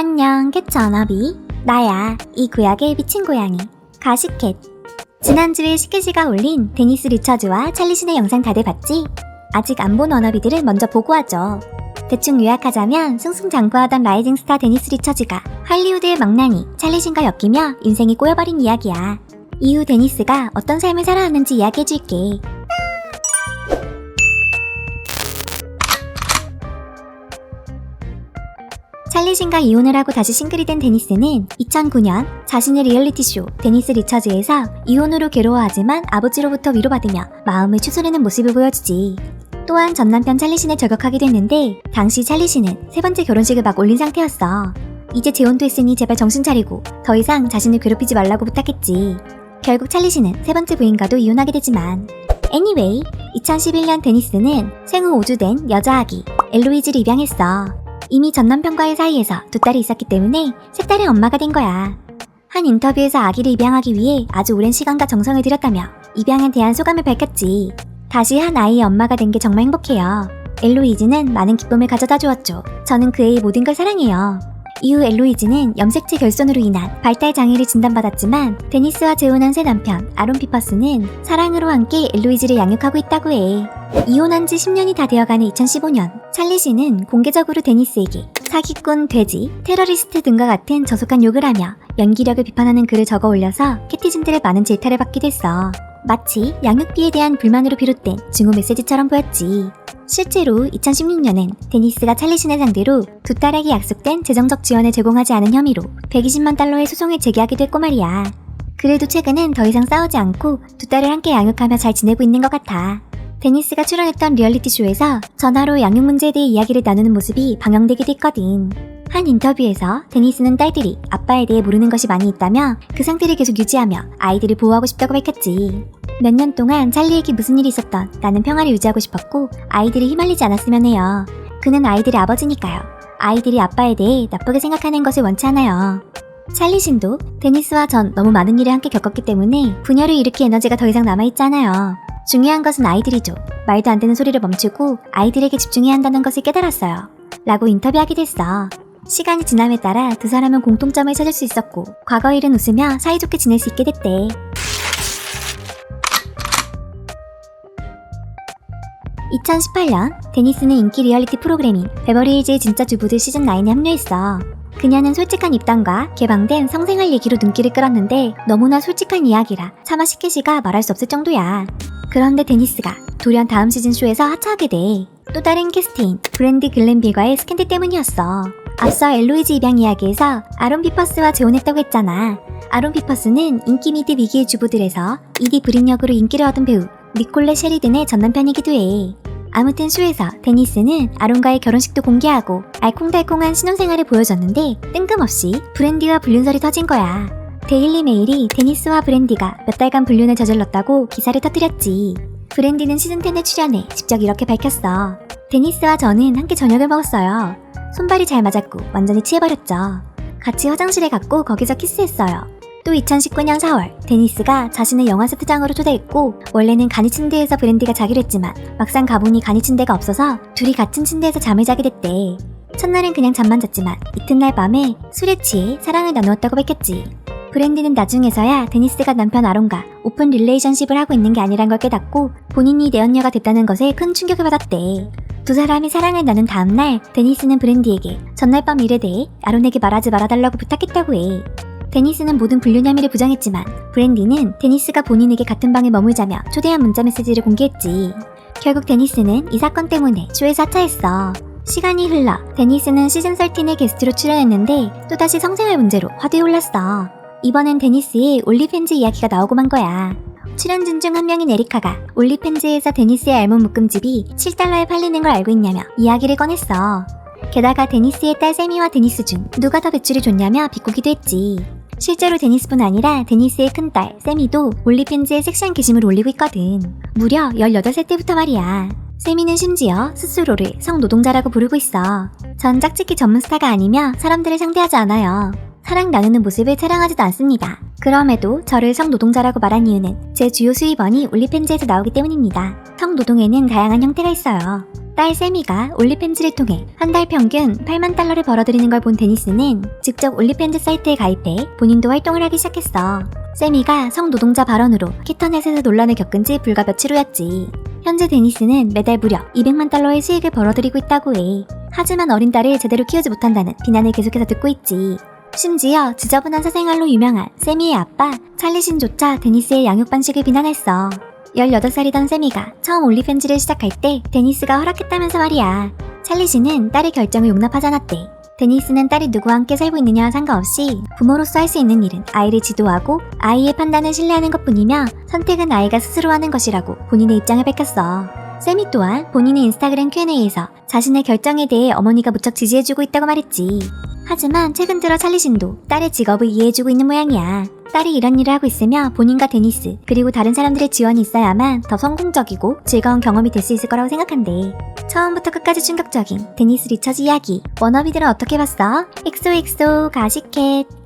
안녕, 캣처너비. 나야, 이 구약의 미친 고양이, 가시캣. 지난주에 시크지가 올린 데니스 리처즈와 찰리신의 영상 다들 봤지? 아직 안 본 워너비들은 먼저 보고 하죠. 대충 요약하자면 승승장구하던 라이징 스타 데니스 리처즈가 할리우드의 망나니 찰리신과 엮이며 인생이 꼬여버린 이야기야. 이후 데니스가 어떤 삶을 살아왔는지 이야기해줄게. 찰리신과 이혼을 하고 다시 싱글이 된 데니스는 2009년 자신의 리얼리티쇼 데니스 리처즈에서 이혼으로 괴로워하지만 아버지로부터 위로받으며 마음을 추스르는 모습을 보여주지. 또한 전 남편 찰리신을 저격하게 됐는데 당시 찰리신은 세 번째 결혼식을 막 올린 상태였어. 이제 재혼도 했으니 제발 정신 차리고 더 이상 자신을 괴롭히지 말라고 부탁했지. 결국 찰리신은 세 번째 부인과도 이혼하게 되지만 anyway, 2011년 데니스는 생후 5주 된 여자 아기 엘로이즈를 입양했어. 이미 전 남편과의 사이에서 두 딸이 있었기 때문에 세 딸의 엄마가 된 거야. 한 인터뷰에서 아기를 입양하기 위해 아주 오랜 시간과 정성을 들였다며 입양에 대한 소감을 밝혔지. 다시 한 아이의 엄마가 된 게 정말 행복해요. 엘로이즈는 많은 기쁨을 가져다 주었죠. 저는 그 애의 모든 걸 사랑해요. 이후 엘로이즈는 염색체 결손으로 인한 발달 장애를 진단받았지만 데니스와 재혼한 새 남편 아론 피퍼스는 사랑으로 함께 엘로이즈를 양육하고 있다고 해. 이혼한 지 10년이 다 되어가는 2015년 찰리신은 공개적으로 데니스에게 사기꾼, 돼지, 테러리스트 등과 같은 저속한 욕을 하며 연기력을 비판하는 글을 적어 올려서 캐티즌들의 많은 질타를 받기도 했어. 마치 양육비에 대한 불만으로 비롯된 증오 메시지처럼 보였지. 실제로 2016년엔 데니스가 찰리신을 상대로 두 딸에게 약속된 재정적 지원을 제공하지 않은 혐의로 120만 달러의 소송을 제기하기도 했고 말이야. 그래도 최근엔 더 이상 싸우지 않고 두 딸을 함께 양육하며 잘 지내고 있는 것 같아. 데니스가 출연했던 리얼리티쇼에서 전화로 양육 문제에 대해 이야기를 나누는 모습이 방영되기도 했거든. 한 인터뷰에서 데니스는 딸들이 아빠에 대해 모르는 것이 많이 있다며 그 상태를 계속 유지하며 아이들을 보호하고 싶다고 밝혔지. 몇 년 동안 찰리에게 무슨 일이 있었던 나는 평화를 유지하고 싶었고 아이들이 휘말리지 않았으면 해요. 그는 아이들의 아버지니까요. 아이들이 아빠에 대해 나쁘게 생각하는 것을 원치 않아요. 찰리신도 데니스와 전 너무 많은 일을 함께 겪었기 때문에 분열을 일으킬 에너지가 더 이상 남아있지 않아요. 중요한 것은 아이들이죠. 말도 안 되는 소리를 멈추고 아이들에게 집중해야 한다는 것을 깨달았어요. 라고 인터뷰하기도 했어. 시간이 지남에 따라 두 사람은 공통점을 찾을 수 있었고 과거 일은 웃으며 사이좋게 지낼 수 있게 됐대. 2018년 데니스는 인기 리얼리티 프로그램인 베버리힐즈의 진짜 주부들 시즌9에 합류했어. 그녀는 솔직한 입담과 개방된 성생활 얘기로 눈길을 끌었는데 너무나 솔직한 이야기라 차마 시크지가 말할 수 없을 정도야. 그런데 데니스가 돌연 다음 시즌 쇼에서 하차하게 돼. 또 다른 캐스트인 브랜디 글렌빌과의 스캔들 때문이었어. 앞서 엘로이즈 입양 이야기에서 아론 피퍼스와 재혼했다고 했잖아. 아론 피퍼스는 인기 미드 위기의 주부들에서 이디 브린 역으로 인기를 얻은 배우 니콜렛 셰리든의 전남편이기도 해. 아무튼 쇼에서 데니스는 아론과의 결혼식도 공개하고 알콩달콩한 신혼생활을 보여줬는데 뜬금없이 브랜디와 불륜설이 터진 거야. 데일리 메일이 데니스와 브랜디가 몇 달간 불륜을 저질렀다고 기사를 터뜨렸지. 브랜디는 시즌10에 출연해 직접 이렇게 밝혔어. 데니스와 저는 함께 저녁을 먹었어요. 손발이 잘 맞았고 완전히 취해버렸죠. 같이 화장실에 갔고 거기서 키스했어요. 또 2019년 4월 데니스가 자신을 영화 세트장으로 초대했고 원래는 간이 침대에서 브랜디가 자기로 했지만 막상 가보니 간이 침대가 없어서 둘이 같은 침대에서 잠을 자게 됐대. 첫날은 그냥 잠만 잤지만 이튿날 밤에 술에 취해 사랑을 나누었다고 밝혔지. 브랜디는 나중에서야 데니스가 남편 아론과 오픈 릴레이션십을 하고 있는 게 아니란 걸 깨닫고 본인이 내연녀가 됐다는 것에 큰 충격을 받았대. 두 사람이 사랑을 나눈 다음날 데니스는 브랜디에게 전날 밤 일에 대해 아론에게 말하지 말아달라고 부탁했다고 해. 데니스는 모든 불륜 혐의를 부정했지만 브랜디는 데니스가 본인에게 같은 방에 머물자며 초대한 문자 메시지를 공개했지. 결국 데니스는 이 사건 때문에 쇼에서 하차했어. 시간이 흘러 데니스는 시즌13의 게스트로 출연했는데 또다시 성생활 문제로 화두에 올랐어. 이번엔 데니스의 올리팬즈 이야기가 나오고 만 거야. 출연진 중 한 명인 에리카가 올리팬즈에서 데니스의 알몸 묶음집이 7달러에 팔리는 걸 알고 있냐며 이야기를 꺼냈어. 게다가 데니스의 딸 세미와 데니스 중 누가 더 배출이 좋냐며 비꼬기도 했지. 실제로 데니스뿐 아니라 데니스의 큰딸 세미도 올리팬즈에 섹시한 게시물을 올리고 있거든. 무려 18살 때부터 말이야. 세미는 심지어 스스로를 성노동자라고 부르고 있어. 전 짝짓기 전문 스타가 아니며 사람들을 상대하지 않아요. 사랑 나누는 모습을 촬영하지도 않습니다. 그럼에도 저를 성노동자라고 말한 이유는 제 주요 수입원이 올리팬즈에서 나오기 때문입니다. 성노동에는 다양한 형태가 있어요. 딸 세미가 올리팬즈를 통해 한 달 평균 8만 달러를 벌어들이는 걸 본 데니스는 직접 올리팬즈 사이트에 가입해 본인도 활동을 하기 시작했어. 세미가 성노동자 발언으로 키터넷에서 논란을 겪은 지 불과 며칠 후였지. 현재 데니스는 매달 무려 200만 달러의 수익을 벌어들이고 있다고 해. 하지만 어린 딸을 제대로 키우지 못한다는 비난을 계속해서 듣고 있지. 심지어 지저분한 사생활로 유명한 세미의 아빠 찰리신조차 데니스의 양육 방식을 비난했어. 18살이던 세미가 처음 올리팬즈를 시작할 때 데니스가 허락했다면서 말이야. 찰리신은 딸의 결정을 용납하지 않았대. 데니스는 딸이 누구와 함께 살고 있느냐와 상관없이 부모로서 할 수 있는 일은 아이를 지도하고 아이의 판단을 신뢰하는 것뿐이며 선택은 아이가 스스로 하는 것이라고 본인의 입장을 밝혔어. 세미 또한 본인의 인스타그램 Q&A에서 자신의 결정에 대해 어머니가 무척 지지해주고 있다고 말했지. 하지만 최근 들어 찰리신도 딸의 직업을 이해해주고 있는 모양이야. 딸이 이런 일을 하고 있으며 본인과 데니스 그리고 다른 사람들의 지원이 있어야만 더 성공적이고 즐거운 경험이 될 수 있을 거라고 생각한대. 처음부터 끝까지 충격적인 데니스 리처즈 이야기. 워너비들은 어떻게 봤어? 엑소엑소 가시캣.